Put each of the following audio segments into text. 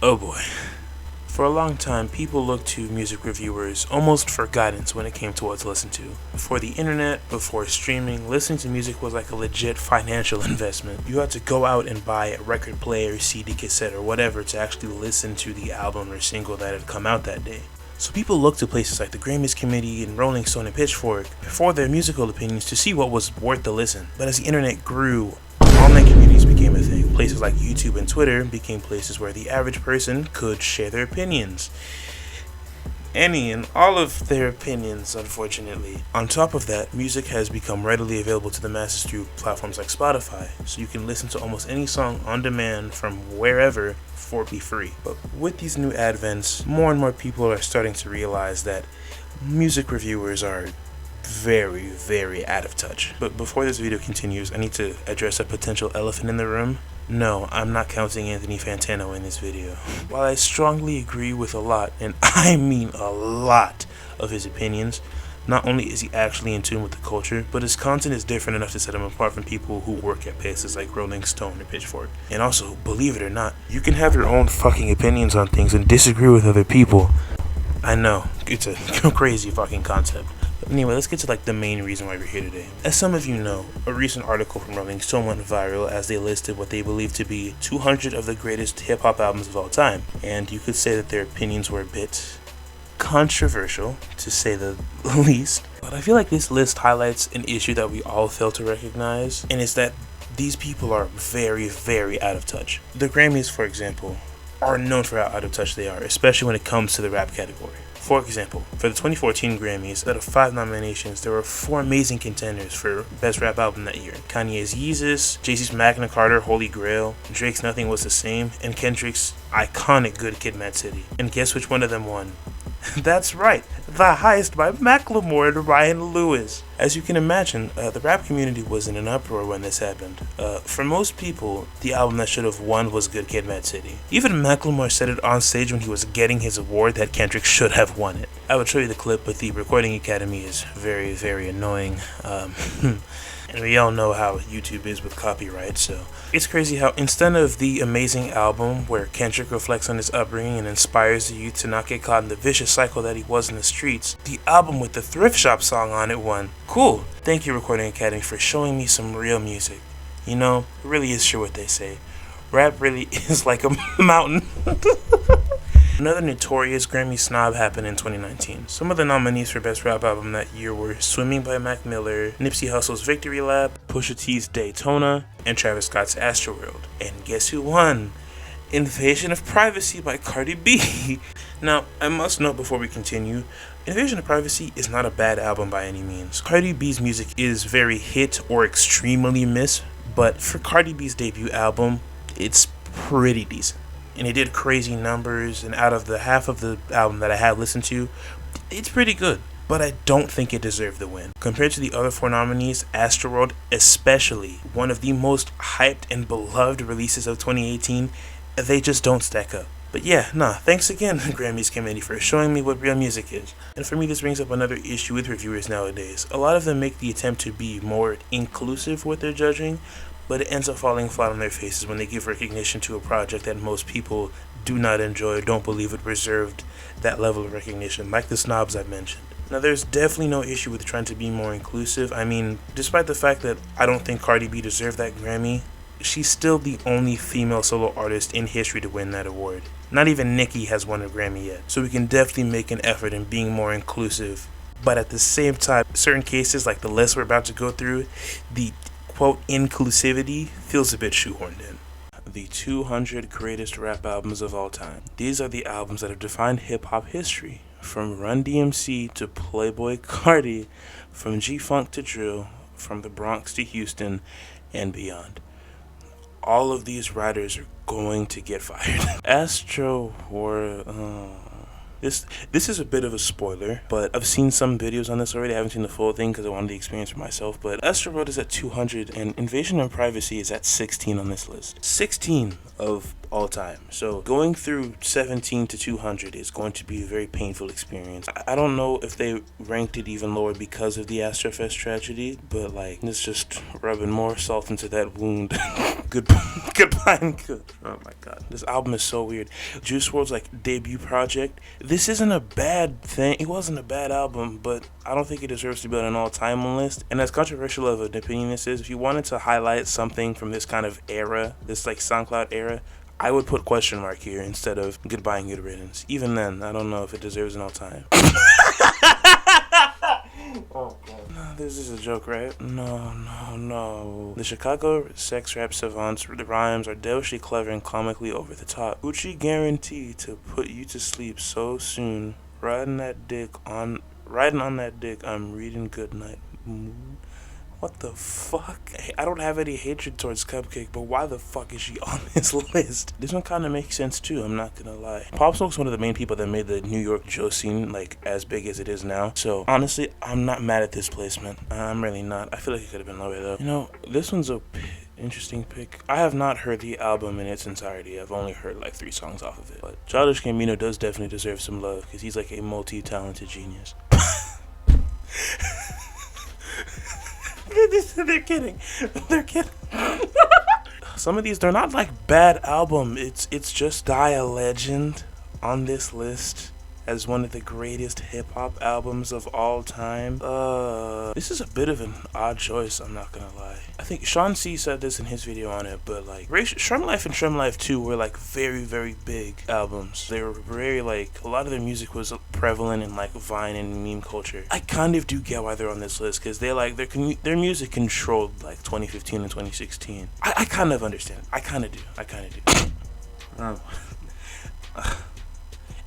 Oh boy. For a long time, people looked to music reviewers almost for guidance when it came to what to listen to. Before the internet, before streaming, listening to music was like a legit financial investment. You had to go out and buy a record player, CD cassette, or whatever to actually listen to the album or single that had come out that day. So people looked to places like the Grammys Committee and Rolling Stone and Pitchfork for their musical opinions to see what was worth the listen. But as the internet grew, online communities became a thing. Places like YouTube and Twitter became places where the average person could share their opinions. Any and all of their opinions, unfortunately. On top of that, music has become readily available to the masses through platforms like Spotify, so you can listen to almost any song on demand from wherever for free. But with these new advents, more and more people are starting to realize that music reviewers are very, very out of touch. But before this video continues, I need to address a potential elephant in the room. No, I'm not counting Anthony Fantano in this video. While I strongly agree with a lot, and I mean a lot, of his opinions, not only is he actually in tune with the culture, but his content is different enough to set him apart from people who work at places like Rolling Stone or Pitchfork. And also, believe it or not, you can have your own fucking opinions on things and disagree with other people. I know, it's a crazy fucking concept. But anyway, let's get to the main reason why we're here today. As some of you know, a recent article from Rolling Stone went viral as they listed what they believe to be 200 of the greatest hip-hop albums of all time. And you could say that their opinions were a bit controversial, to say the least. But I feel like this list highlights an issue that we all fail to recognize, and it's that these people are very, very out of touch. The Grammys, for example, are known for how out of touch they are, especially when it comes to the rap category. For example, for the 2014 Grammys, out of 5 nominations, there were 4 amazing contenders for Best Rap Album that year. Kanye's Yeezus, Jay-Z's Magna Carta, Holy Grail, Drake's Nothing Was the Same, and Kendrick's iconic Good Kid, Mad City. And guess which one of them won? That's right, the highest by Macklemore and Ryan Lewis. As you can imagine, the rap community was in an uproar when this happened. For most people, the album that should have won was Good Kid, Mad City. Even Macklemore said it on stage when he was getting his award that Kendrick should have won it. I would show you the clip, but the Recording Academy is very, very annoying. And we all know how YouTube is with copyright, so it's crazy how instead of the amazing album where Kendrick reflects on his upbringing and inspires the youth to not get caught in the vicious cycle that he was in the streets, the album with the Thrift Shop song on it won. Cool. Thank you, Recording Academy, for showing me some real music. You know, it really is true what they say. Rap really is like a mountain. Another notorious Grammy snob happened in 2019. Some of the nominees for Best Rap Album that year were Swimming by Mac Miller, Nipsey Hussle's Victory Lap, Pusha T's Daytona, and Travis Scott's Astroworld. And guess who won? Invasion of Privacy by Cardi B. Now, I must note before we continue, Invasion of Privacy is not a bad album by any means. Cardi B's music is very hit or extremely miss, but for Cardi B's debut album, it's pretty decent. And it did crazy numbers, and out of the half of the album that I have listened to, it's pretty good. But I don't think it deserved the win. Compared to the other 4 nominees, Astroworld, especially one of the most hyped and beloved releases of 2018, they just don't stack up. But yeah, thanks again, Grammys Committee, for showing me what real music is. And for me, this brings up another issue with reviewers nowadays. A lot of them make the attempt to be more inclusive with their judging, but it ends up falling flat on their faces when they give recognition to a project that most people do not enjoy or don't believe it deserved that level of recognition, like the snobs I mentioned. Now, there's definitely no issue with trying to be more inclusive. I mean, despite the fact that I don't think Cardi B deserved that Grammy, she's still the only female solo artist in history to win that award. Not even Nicki has won a Grammy yet, so we can definitely make an effort in being more inclusive. But at the same time, certain cases like the list we're about to go through, the quote inclusivity feels a bit shoehorned in. The 200 greatest rap albums of all time. These are the albums that have defined hip-hop history, from Run DMC to Playboi Carti, from G-Funk to Drill, from the Bronx to Houston, and beyond. All of these writers are going to get fired. This is a bit of a spoiler, but I've seen some videos on this already. I haven't seen the full thing because I wanted the experience for myself. But Astroworld is at 200, and Invasion of Privacy is at 16 on this list. 16 of all time. So going through 17 to 200 is going to be a very painful experience. I don't know if they ranked it even lower because of the Astrofest tragedy, but like, it's just rubbing more salt into that wound. Goodbye and good. Oh my god, this album is so weird. Juice WRLD's like debut project. This isn't a bad thing. It wasn't a bad album, but I don't think it deserves to be on an all-time list. And as controversial of an opinion this is, if you wanted to highlight something from this kind of era, this like SoundCloud era, I would put question mark here instead of goodbye and good riddance. Even then, I don't know if it deserves an all-time. Oh god. No, this is a joke, right? No. The Chicago sex rap savants, the rhymes are devilishly clever and comically over the top. Gucci guarantee to put you to sleep so soon. Riding on that dick, I'm reading Goodnight. What the fuck? I don't have any hatred towards Cupcake, but why the fuck is she on this list? This one kind of makes sense too, I'm not gonna lie. Pop Smoke's one of the main people that made the New York Joe scene like as big as it is now. So honestly, I'm not mad at this placement. I'm really not. I feel like it could have been lower though. You know, this one's a interesting pick. I have not heard the album in its entirety. I've only heard like 3 songs off of it. But Childish Gambino does definitely deserve some love because he's like a multi-talented genius. They're kidding. Some of these, they're not like bad album. It's just Die a Legend on this list as one of the greatest hip-hop albums of all time. This is a bit of an odd choice, I'm not gonna lie. I think Sean C said this in his video on it, but like Shrum Life and Shrum Life 2 were like very, very big albums. They were very like, a lot of their music was prevalent in like Vine and meme culture. I kind of do get why they're on this list, because they like their music controlled like 2015 and 2016. I kind of understand. I kind of do.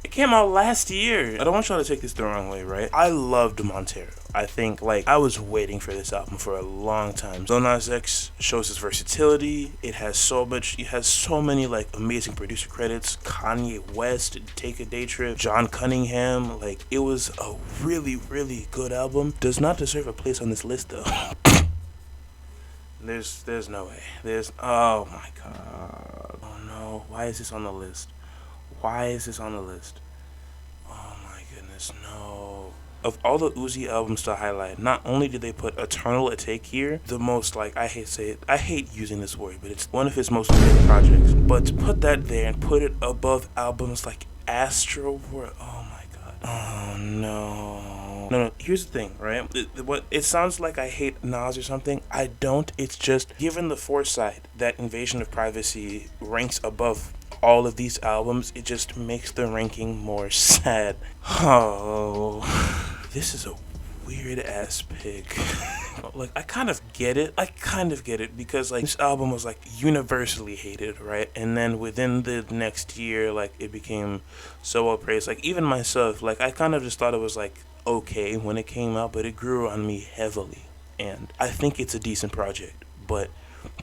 It came out last year. I don't want y'all to take this the wrong way, right? I loved Montero. I think, like, I was waiting for this album for a long time. Lil Nas X shows his versatility. It has so many, like, amazing producer credits. Kanye West, Take a Day Trip, John Cunningham. Like, it was a really, really good album. Does not deserve a place on this list, though. There's no way. Oh my god. Oh no. Why is this on the list? Oh my goodness, no. Of all the Uzi albums to highlight, not only did they put Eternal a Take here, the most, like, I hate using this word, but it's one of his most big projects. But to put that there and put it above albums like Astro World, oh my god. Oh no, here's the thing, right? It sounds like I hate Nas or something. I don't. It's just, given the foresight that Invasion of Privacy ranks above all of these albums, it just makes the ranking more sad. Oh, this is a weird ass pick. Like, I kind of get it because like this album was like universally hated, right? And then within the next year, like, it became so well praised. Like, even myself, like, I kind of just thought it was like okay when it came out, but it grew on me heavily, and I think it's a decent project, but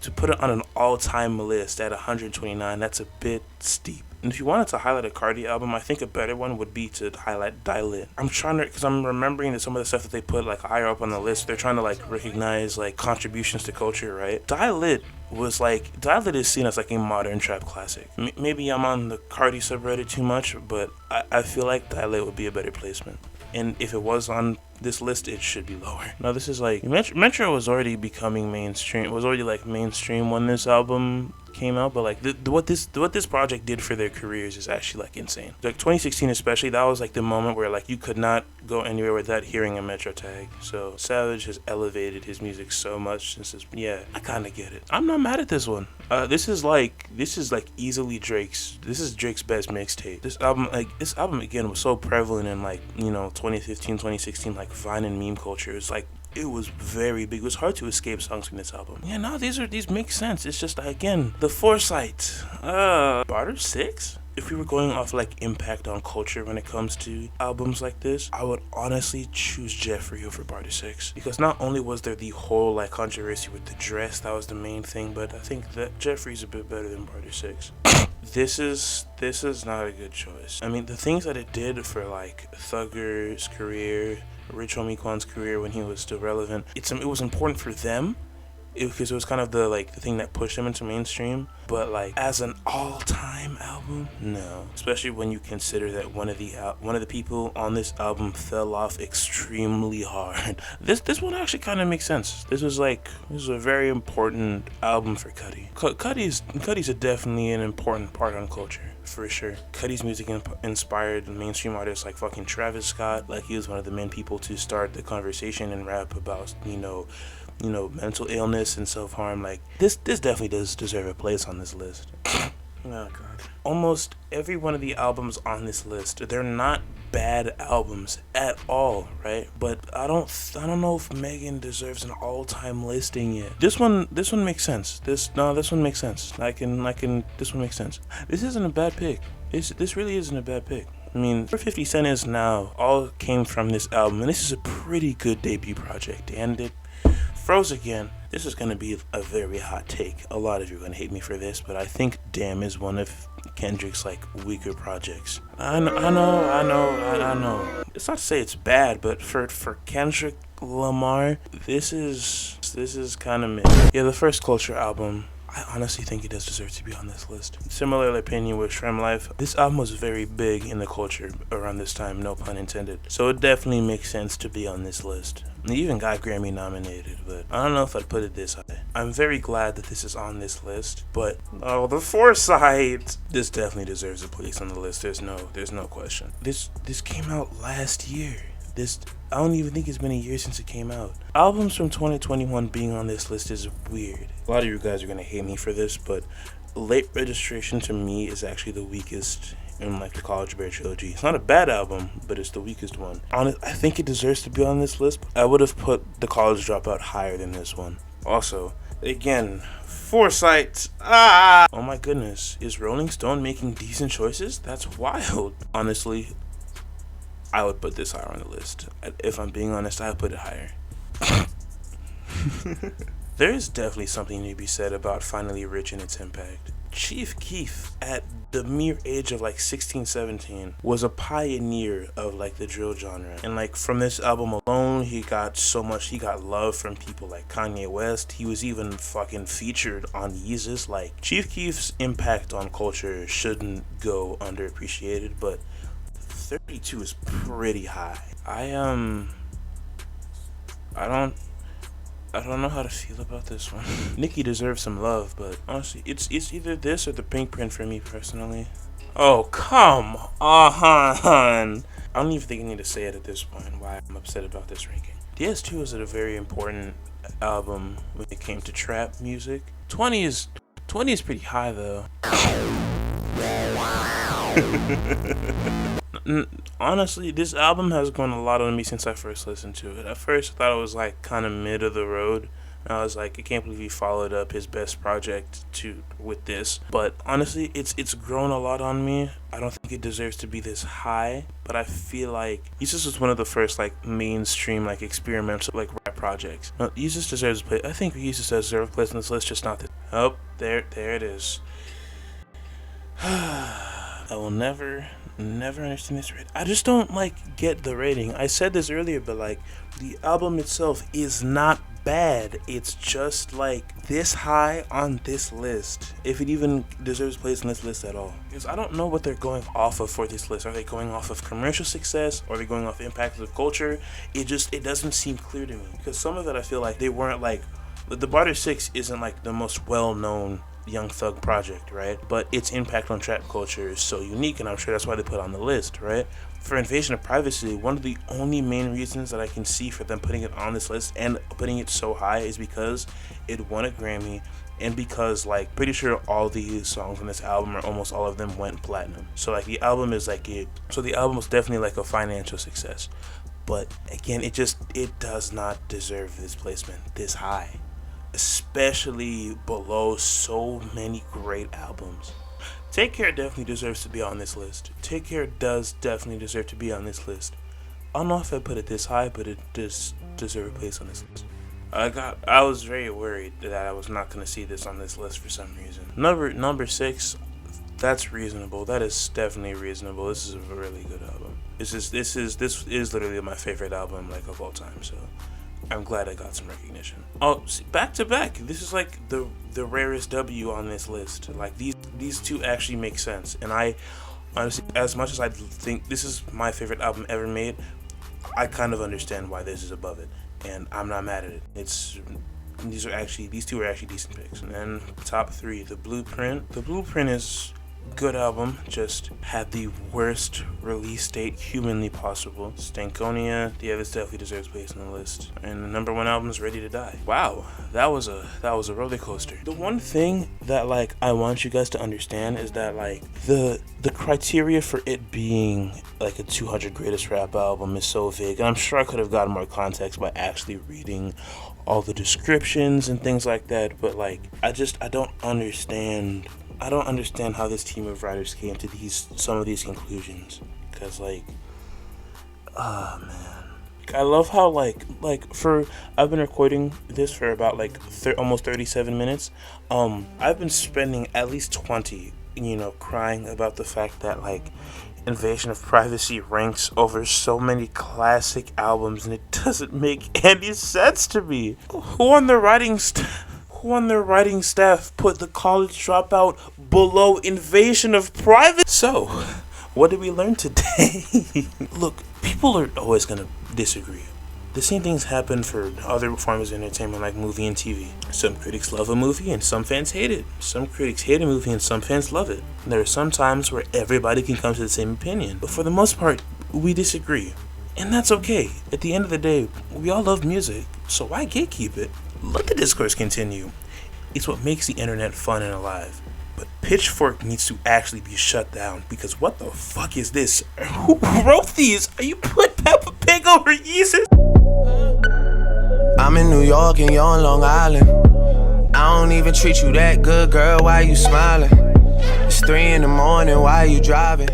to put it on an all-time list at 129, that's a bit steep. And if you wanted to highlight a Cardi album, I think a better one would be to highlight Die Lit. Because I'm remembering that some of the stuff that they put like higher up on the list, they're trying to like recognize like contributions to culture, right? Die Lit is seen as like a modern trap classic. Maybe I'm on the Cardi subreddit too much, but I feel like Die Lit would be a better placement. And if it was on this list, it should be lower. Now, this is like, Metro was already becoming mainstream. It was already like mainstream when this album came out, but like what this project did for their careers is actually like insane. Like 2016 especially, that was like the moment where like you could not go anywhere without hearing a Metro tag. So Savage has elevated his music so much since this. Yeah, I kind of get it. I'm not mad at this one. This is easily Drake's best mixtape. This album again was so prevalent in like, you know, 2015, 2016, like Vine and meme culture. It's like, it was very big. It was hard to escape songs from this album. Yeah, no, these make sense. It's just, again, the foresight. Barter 6? If we were going off like impact on culture when it comes to albums like this, I would honestly choose Jeffrey over Barter 6, because not only was there the whole like controversy with the dress, that was the main thing, but I think that Jeffrey's a bit better than Barter 6. This is not a good choice. I mean, the things that it did for like Thugger's career, Rich Homie Quan's career when he was still relevant, it was important for them, because it was kind of the thing that pushed him into mainstream. But like as an all-time album, no. Especially when you consider that one of the people on this album fell off extremely hard. This one actually kind of makes sense. This was a very important album for Cudi. Cudi's definitely an important part on culture. For sure. Cudi's music inspired mainstream artists like fucking Travis Scott. Like, he was one of the main people to start the conversation in rap about, mental illness and self-harm. Like, this definitely does deserve a place on this list. Oh, God. Almost every one of the albums on this list, they're not bad albums at all, right? But I don't know if Megan deserves an all-time listing yet. This one makes sense. This one makes sense. This one makes sense. This isn't a bad pick. This really isn't a bad pick. I mean, where 50 Cent is now all came from this album, and this is a pretty good debut project. And it froze again. This is going to be a very hot take. A lot of you are going to hate me for this, but I think Damn is one of Kendrick's weaker projects. I know. It's not to say it's bad, but for Kendrick Lamar, this is kind of mid. Yeah, the first Culture album, I honestly think it does deserve to be on this list. Similar opinion with Shrem Life. This album was very big in the culture around this time, no pun intended. So it definitely makes sense to be on this list. It even got Grammy nominated, but I don't know if I'd put it this high. I'm very glad that this is on this list, but the foresight. This definitely deserves a place on the list. There's no question. This came out last year. I don't even think it's been a year since it came out. Albums from 2021 being on this list is weird. A lot of you guys are gonna hate me for this, but Late Registration to me is actually the weakest in the College Bear trilogy. It's not a bad album, but it's the weakest one. I think it deserves to be on this list. I would have put The College Dropout higher than this one. Also, again, foresight. Oh my goodness, is Rolling Stone making decent choices? That's wild. Honestly, I would put this higher on the list. If I'm being honest, I would put it higher. There is definitely something to be said about Finally Rich and its impact. Chief Keef, at the mere age of 16, 17, was a pioneer of the drill genre. And from this album alone, he got love from people like Kanye West. He was even fucking featured on Yeezus. Chief Keef's impact on culture shouldn't go underappreciated, but 32 is pretty high. I don't know how to feel about this one. Nicki deserves some love, but honestly, it's either this or the Pink Print for me personally. Oh, come on. I don't even think I need to say it at this point why I'm upset about this ranking. DS2 was a very important album when it came to trap music. 20 is pretty high though. Honestly, this album has grown a lot on me since I first listened to it. At first, I thought it was kind of mid of the road. And I was I can't believe he followed up his best project with this. But honestly, it's grown a lot on me. I don't think it deserves to be this high, but I feel Yeezus was one of the first mainstream experimental rap projects. No, Yeezus deserves a place. I think Yeezus deserves a place on this list, just not this. Oh, there it is. I will never understand this rating. I just don't get the rating. I said this earlier, but the album itself is not bad. It's just this high on this list, if it even deserves place on this list at all. Because I don't know what they're going off of for this list. Are they going off of commercial success? Or are they going off impact of culture? It doesn't seem clear to me. Because some of it I feel they weren't the Barter 6 isn't the most well-known Young Thug project, right? But its impact on trap culture is so unique, and I'm sure that's why they put it on the list, right? For Invasion of Privacy, one of the only main reasons that I can see for them putting it on this list and putting it so high is because it won a Grammy, and because pretty sure all the songs on this album, or almost all of them, went platinum. So the album is so the album was definitely a financial success. But again, it does not deserve this placement this high, especially below so many great albums. Take Care definitely deserves to be on this list. Take Care does definitely deserve to be on this list. I don't know if I put it this high, but it does deserve a place on this list. I was very worried that I was not going to see this on this list for some reason. Number 6, that's reasonable. That is definitely reasonable. This is a really good album. This is literally my favorite album of all time. So I'm glad I got some recognition. Oh, see, back to back. This is like the rarest W on this list. Like these two actually make sense, and I honestly, as much as I think this is my favorite album ever made, I kind of understand why this is above it, and I'm not mad at it. These two are actually decent picks. And then top three, The Blueprint. The Blueprint is good album, just had the worst release date humanly possible. Stankonia, yeah, this definitely deserves place on the list. And the number one album is Ready to Die. Wow, that was a roller coaster. The one thing that like I want you guys to understand is that like the criteria for it being like a 200 greatest rap album is so vague, and I'm sure I could have gotten more context by actually reading all the descriptions and things like that, but like I don't understand how this team of writers came to some of these conclusions, because like man, I love how like I've been recording this for about like almost 37 minutes. I've been spending at least 20 crying about the fact that like Invasion of Privacy ranks over so many classic albums, and it doesn't make any sense to me. Who on their writing staff put The College Dropout below Invasion of Privacy? So, what did we learn today? Look, people are always gonna disagree. The same things happen for other forms of entertainment like movie and TV. Some critics love a movie and some fans hate it. Some critics hate a movie and some fans love it. There are some times where everybody can come to the same opinion, but for the most part, we disagree. And that's okay. At the end of the day, we all love music, so why gatekeep it? Let the discourse continue. It's what makes the internet fun and alive. But Pitchfork needs to actually be shut down, because what the fuck is this? Who wrote these? Are you putting Peppa Pig over Yeezus? I'm in New York and you're on Long Island. I don't even treat you that good, girl, why you smiling? It's 3 in the morning, why you driving?